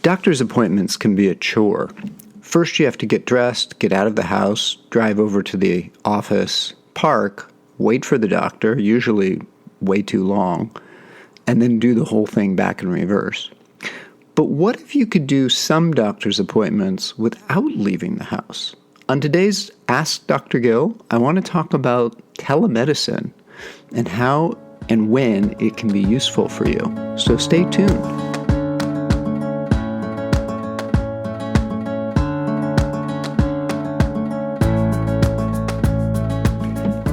Doctor's appointments can be a chore. First, you have to get dressed, get out of the house, drive over to the office, park, wait for the doctor, usually way too long, and then do the whole thing back in reverse. But what if you could do some doctor's appointments without leaving the house? On today's Ask Dr. Gil, I want to talk about telemedicine and how and when it can be useful for you. So stay tuned.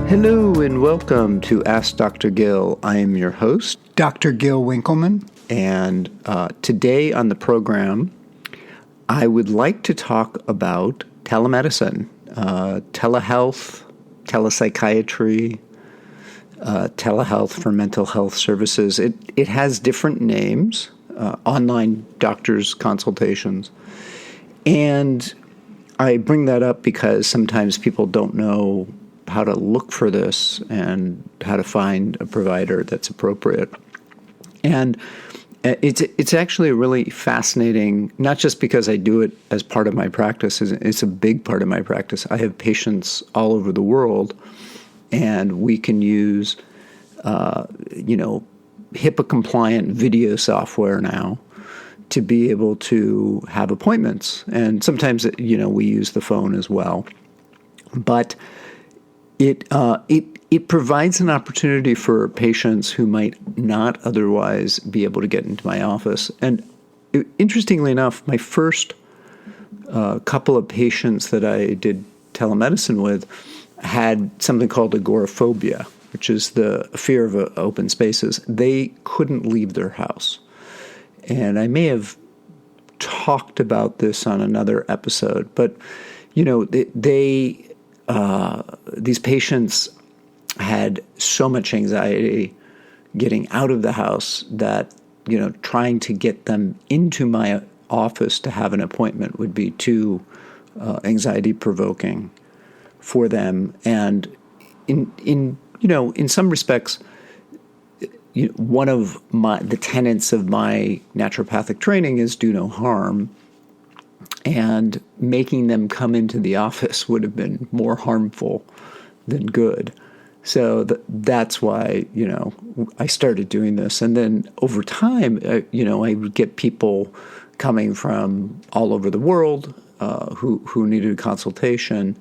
Hello and welcome to Ask Dr. Gil. I am your host, Dr. Gil Winkleman. And today on the program, I would like to talk about telemedicine, telehealth, telepsychiatry, telehealth for mental health services. It has different names, Online Doctor Consultations. And I bring that up because sometimes people don't know how to look for this and how to find a provider that's appropriate. And it's actually really fascinating, not just because I do it as part of my practice. It's a big part of my practice. I have patients all over the world, and we can use, HIPAA-compliant video software now to be able to have appointments. And sometimes, we use the phone as well. But it provides an opportunity for patients who might not otherwise be able to get into my office. And interestingly enough, my first couple of patients that I did telemedicine with had something called agoraphobia, which is the fear of open spaces. They couldn't leave their house. And I may have talked about this on another episode, but, these patients had so much anxiety getting out of the house that, trying to get them into my office to have an appointment would be too anxiety-provoking for them. And in some respects, one of the tenets of my naturopathic training is do no harm. And making them come into the office would have been more harmful than good. So that's why, I started doing this. And then over time, I would get people coming from all over the world who needed a consultation.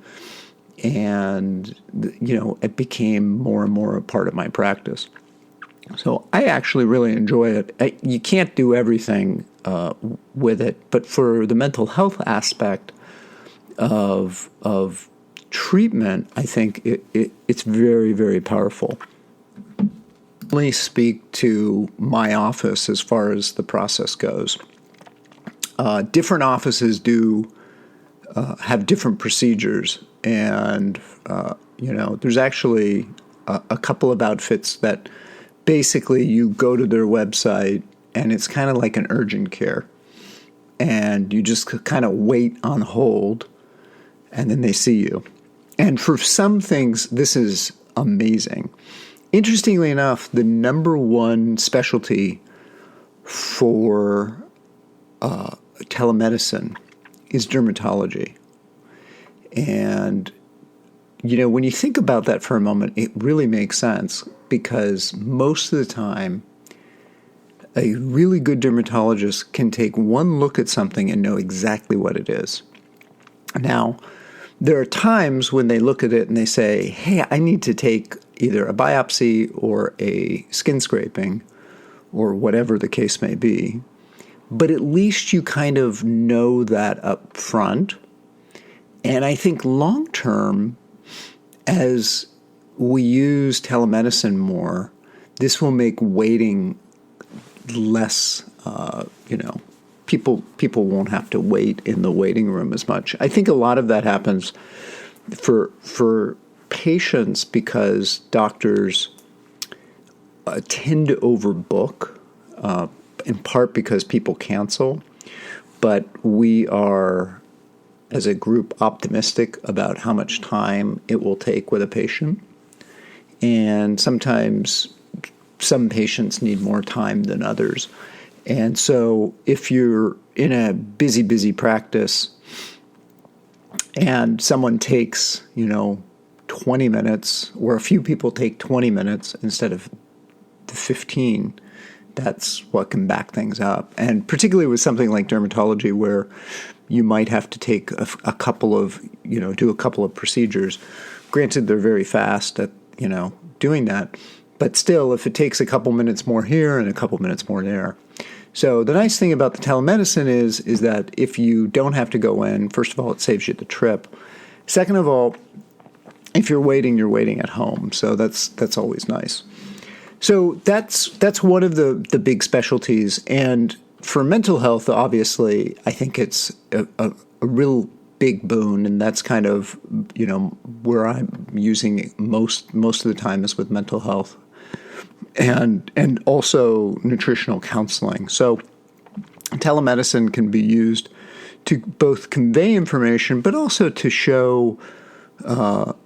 And, it became more and more a part of my practice. So I actually really enjoy it. You can't do everything with it, but for the mental health aspect of treatment, I think it's very, very powerful. Let me speak to my office as far as the process goes. Different offices do have different procedures, and there's actually a couple of outfits that basically you go to their website and it's kind of like an urgent care, and you just kind of wait on hold, and then they see you. And for some things, this is amazing. Interestingly enough, the number one specialty for telemedicine is dermatology. And, when you think about that for a moment, it really makes sense, because most of the time, a really good dermatologist can take one look at something and know exactly what it is. Now, there are times when they look at it and they say, hey, I need to take either a biopsy or a skin scraping or whatever the case may be. But at least you kind of know that up front. And I think long term, as we use telemedicine more, this will make waiting less, people won't have to wait in the waiting room as much. I think a lot of that happens for patients because doctors tend to overbook, in part because people cancel. But we are, as a group, optimistic about how much time it will take with a patient. And sometimes some patients need more time than others. And so if you're in a busy practice and someone takes, 20 minutes, or a few people take 20 minutes instead of the 15, that's what can back things up. And particularly with something like dermatology, where you might have to take a couple of, do a couple of procedures. Granted, they're very fast at, doing that. But still, if it takes a couple minutes more here and a couple minutes more there. So the nice thing about the telemedicine is that if you don't have to go in, first of all, it saves you the trip. Second of all, if you're waiting at home. So that's always nice. So that's one of the big specialties. And for mental health, obviously, I think it's a real big boon, and that's kind of, where I'm using it most of the time is with mental health and also nutritional counseling. So telemedicine can be used to both convey information, but also to show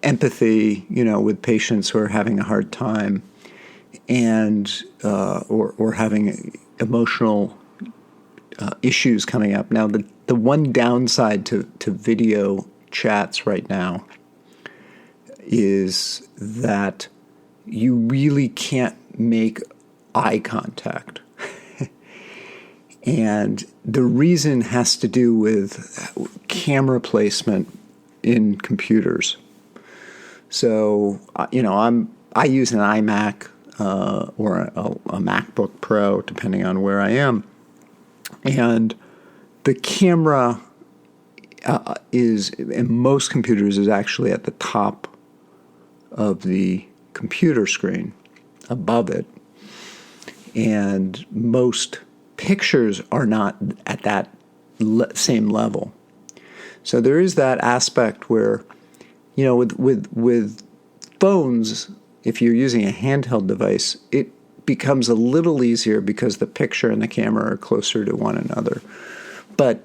empathy, with patients who are having a hard time and or having emotional issues coming up. Now, the one downside to video chats right now is that you really can't make eye contact. And the reason has to do with camera placement in computers. So, I use an iMac or a MacBook Pro, depending on where I am. And the camera is, in most computers, is actually at the top of the computer screen, above it. And most pictures are not at that same level. So there is that aspect where, with phones, if you're using a handheld device, it becomes a little easier because the picture and the camera are closer to one another. But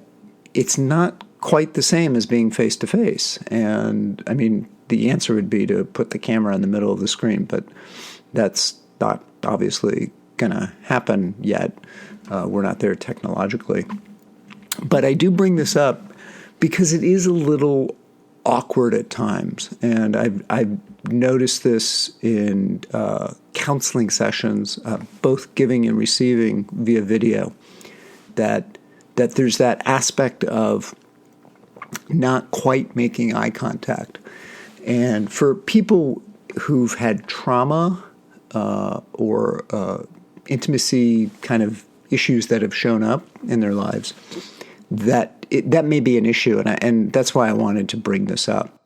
it's not quite the same as being face-to-face. And, the answer would be to put the camera in the middle of the screen, but that's not obviously going to happen yet. We're not there technologically. But I do bring this up because it is a little awkward at times. And I've noticed this in counseling sessions, both giving and receiving via video, that there's that aspect of not quite making eye contact. And for people who've had trauma or intimacy kind of issues that have shown up in their lives, that may be an issue, and that's why I wanted to bring this up.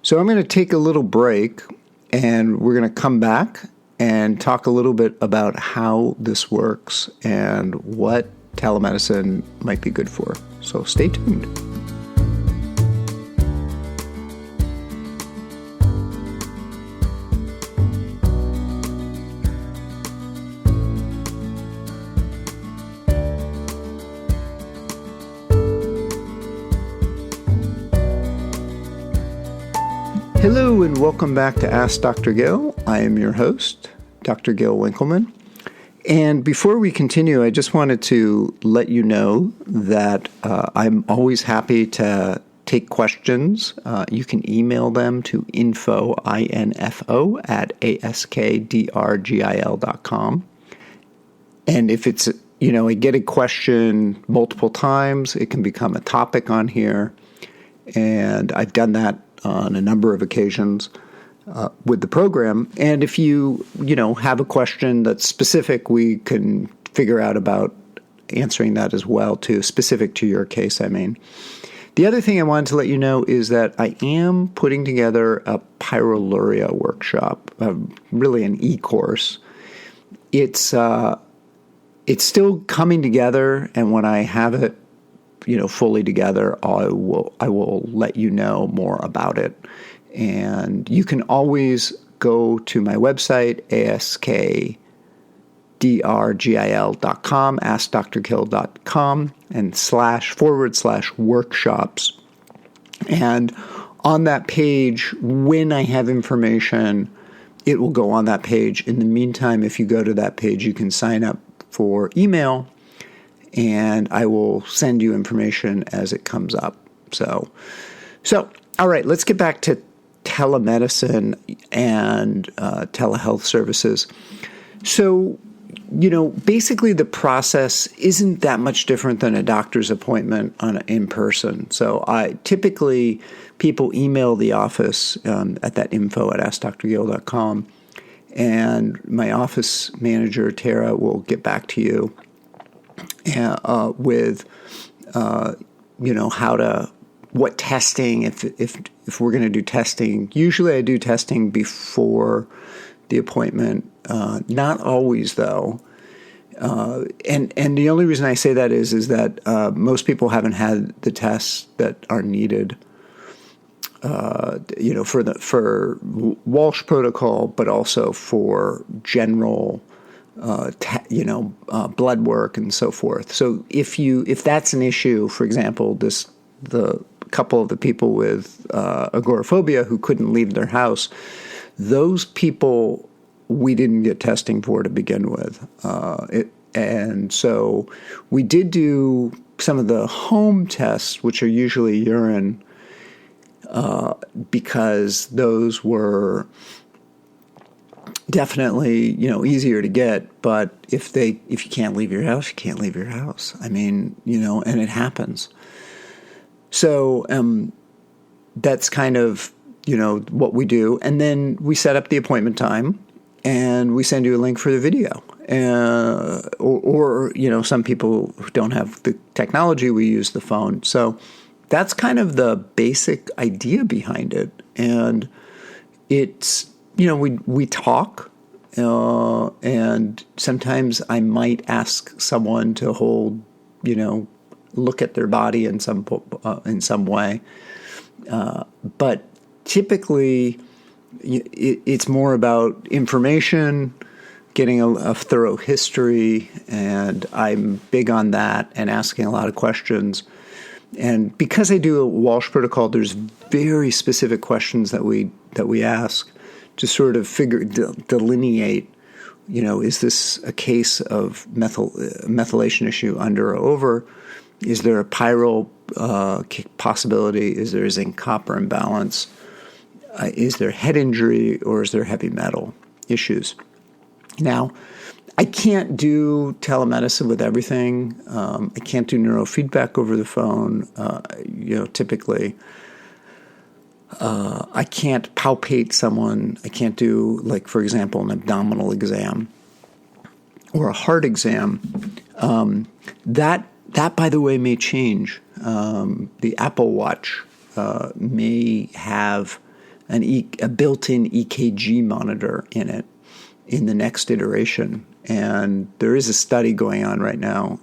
So I'm going to take a little break, and we're going to come back and talk a little bit about how this works and what telemedicine might be good for. So stay tuned. Hello and welcome back to Ask Dr. Gil. I am your host, Dr. Gil Winkleman. And before we continue, I just wanted to let you know that I'm always happy to take questions. You can email them to info, I-N-F-O, at AskDrGil.com. And if it's, I get a question multiple times, it can become a topic on here. And I've done that on a number of occasions with the program. And if you have a question that's specific, we can figure out about answering that as well, too, specific to your case, The other thing I wanted to let you know is that I am putting together a pyroluria workshop, really an e-course. It's still coming together, and when I have it fully together, I will let you know more about it. And you can always go to my website, AskDrGil.com, AskDrGil.com, and //workshops. And on that page, when I have information, it will go on that page. In the meantime, if you go to that page, you can sign up for email and I will send you information as it comes up. So all right, let's get back to telemedicine and telehealth services. So, basically the process isn't that much different than a doctor's appointment in person. So typically people email the office at that info at AskDrGil.com, and my office manager, Tara, will get back to you with, what testing, if we're going to do testing. Usually I do testing before the appointment. Not always, though. And the only reason I say that is that most people haven't had the tests that are needed, for Walsh protocol, but also for general, blood work and so forth. So if that's an issue, for example, the couple of the people with agoraphobia who couldn't leave their house, those people we didn't get testing for to begin with. And so we did do some of the home tests, which are usually urine, because those were definitely, easier to get. But if you can't leave your house, you can't leave your house. I mean, and it happens. So that's kind of, what we do. And then we set up the appointment time, and we send you a link for the video. Or some people who don't have the technology, we use the phone. So that's kind of the basic idea behind it. And it's, we talk, and sometimes I might ask someone to hold, look at their body in some way. But typically, it's more about information, getting a thorough history, and I'm big on that and asking a lot of questions. And because I do a Walsh protocol, there's very specific questions that we ask to sort of delineate, is this a case of methylation issue under or over? Is there a pyrol possibility? Is there zinc copper imbalance? Is there head injury, or is there heavy metal issues? Now, I can't do telemedicine with everything. I can't do neurofeedback over the phone, typically. I can't palpate someone. I can't do, like, for example, an abdominal exam or a heart exam. That, by the way, may change. The Apple Watch may have a built-in EKG monitor in it in the next iteration. And there is a study going on right now,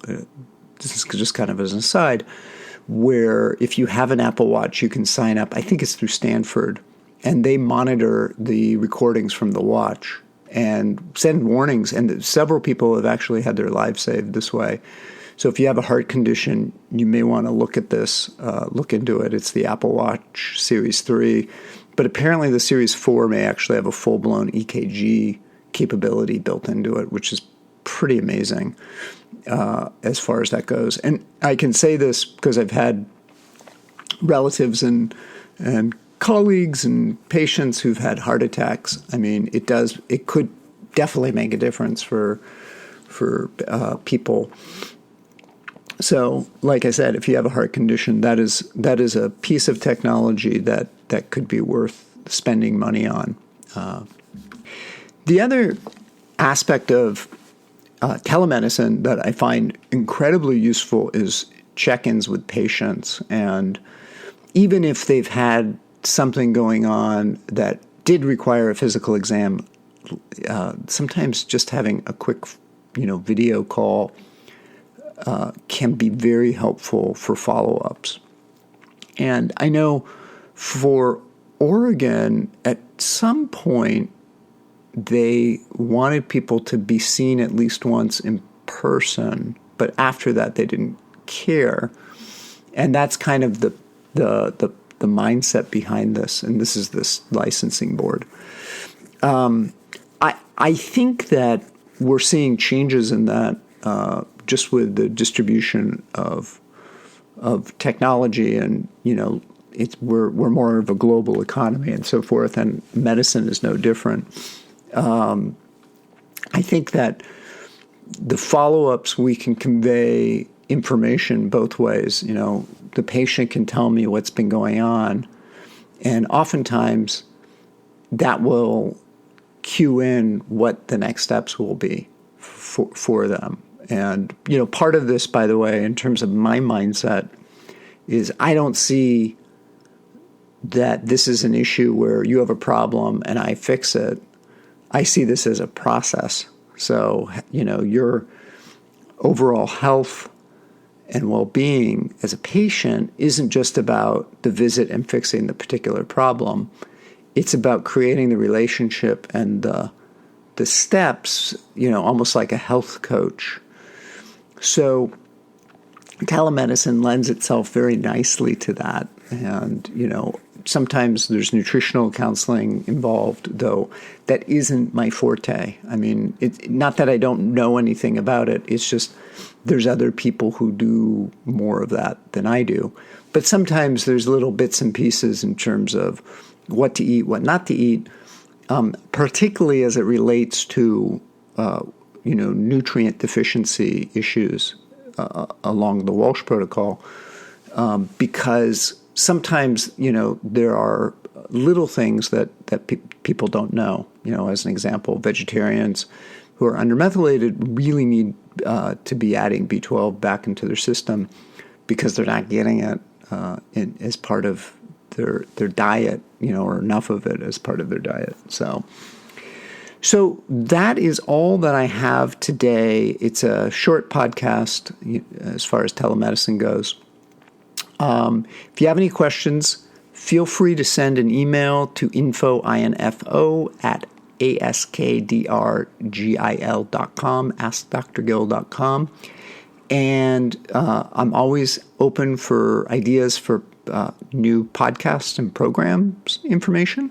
this is just kind of as an aside, where if you have an Apple Watch, you can sign up. I think it's through Stanford, and they monitor the recordings from the watch and send warnings. And several people have actually had their lives saved this way. So if you have a heart condition, you may want to look at this, look into it. It's the Apple Watch Series 3. But apparently the Series 4 may actually have a full-blown EKG capability built into it, which is pretty amazing as far as that goes. And I can say this because I've had relatives and colleagues and patients who've had heart attacks. I mean, it could definitely make a difference for people. So, like I said, if you have a heart condition, that is a piece of technology that could be worth spending money on. The other aspect of telemedicine that I find incredibly useful is check-ins with patients. And even if they've had something going on that did require a physical exam, sometimes just having a quick, video call can be very helpful for follow-ups. And I know for Oregon, at some point, they wanted people to be seen at least once in person, but after that, they didn't care. And that's kind of the mindset behind this, and this is this licensing board. I think that we're seeing changes in that just with the distribution of technology, and we're more of a global economy and so forth, and medicine is no different. I think that the follow-ups, we can convey information both ways. The patient can tell me what's been going on, and oftentimes that will cue in what the next steps will be for them. And, part of this, by the way, in terms of my mindset, is I don't see that this is an issue where you have a problem and I fix it. I see this as a process. So, your overall health and well-being as a patient isn't just about the visit and fixing the particular problem. It's about creating the relationship and the steps, almost like a health coach. So telemedicine lends itself very nicely to that. And, sometimes there's nutritional counseling involved, though that isn't my forte. I mean, it's not that I don't know anything about it. It's just there's other people who do more of that than I do. But sometimes there's little bits and pieces in terms of what to eat, what not to eat, particularly as it relates to, nutrient deficiency issues along the Walsh protocol, because sometimes, there are little things that people don't know. As an example, vegetarians who are undermethylated really need to be adding B12 back into their system because they're not getting it as part of their diet, or enough of it as part of their diet. So that is all that I have today. It's a short podcast as far as telemedicine goes. If you have any questions, feel free to send an email to info@askdrgil.com, AskDrGil.com. And I'm always open for ideas for new podcasts and programs information.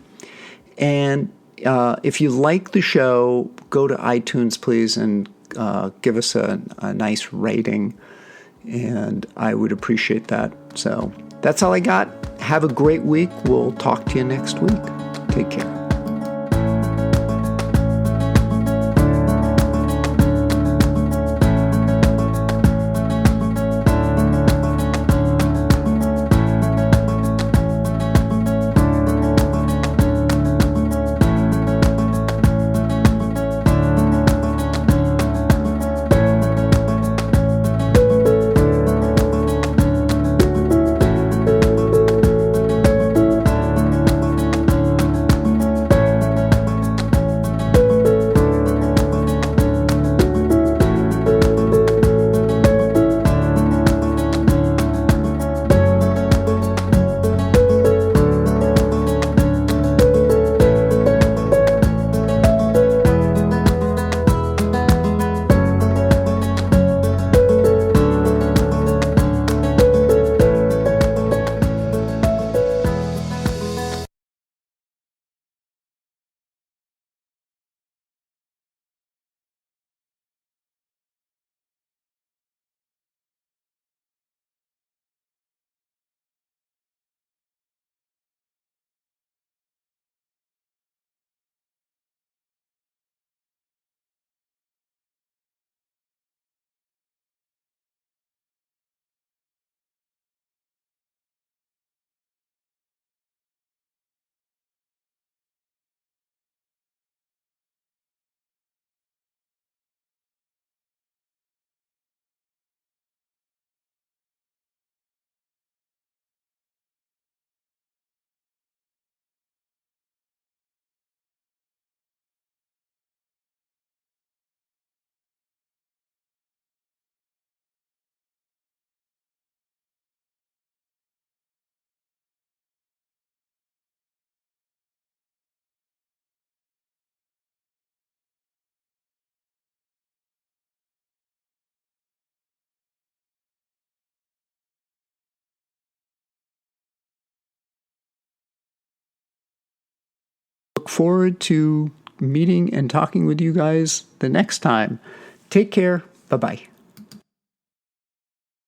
And if you like the show, go to iTunes, please, and give us a nice rating. And I would appreciate that. So that's all I got. Have a great week. We'll talk to you next week. Take care. Look forward to meeting and talking with you guys the next time. Take care. Bye-bye.